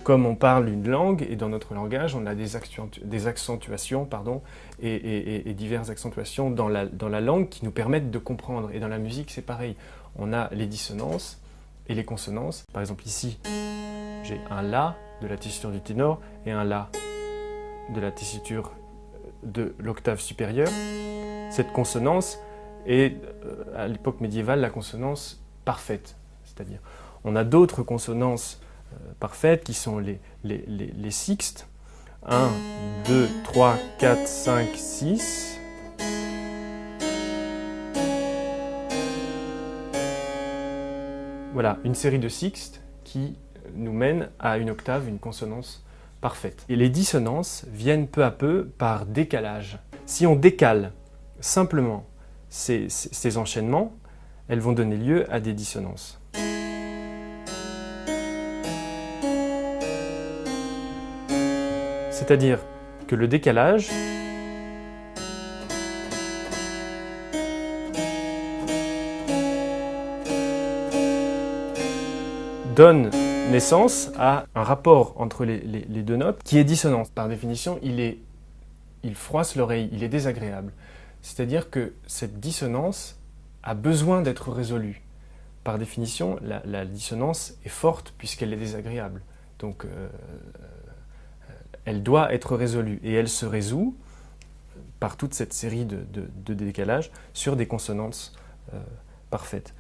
comme on parle une langue, et dans notre langage, on a des accentuations et diverses accentuations dans la langue qui nous permettent de comprendre. Et dans la musique, c'est pareil. On a les dissonances et les consonances. Par exemple, ici, j'ai un La de la tessiture du ténor et un La de la tessiture de l'octave supérieure. Cette consonance est, à l'époque médiévale, la consonance parfaite. C'est-à-dire, on a d'autres consonances parfaites qui sont les sixtes. 1, 2, 3, 4, 5, 6. Voilà, une série de sixtes qui nous mène à une octave, une consonance parfaite. Et les dissonances viennent peu à peu par décalage. Si on décale simplement ces enchaînements, elles vont donner lieu à des dissonances. C'est-à-dire que le décalage donne naissance à un rapport entre les deux notes qui est dissonant. Par définition, il froisse l'oreille, il est désagréable. C'est-à-dire que cette dissonance a besoin d'être résolue. Par définition, la dissonance est forte puisqu'elle est désagréable. Donc, elle doit être résolue. Et elle se résout par toute cette série de décalages sur des consonances parfaites.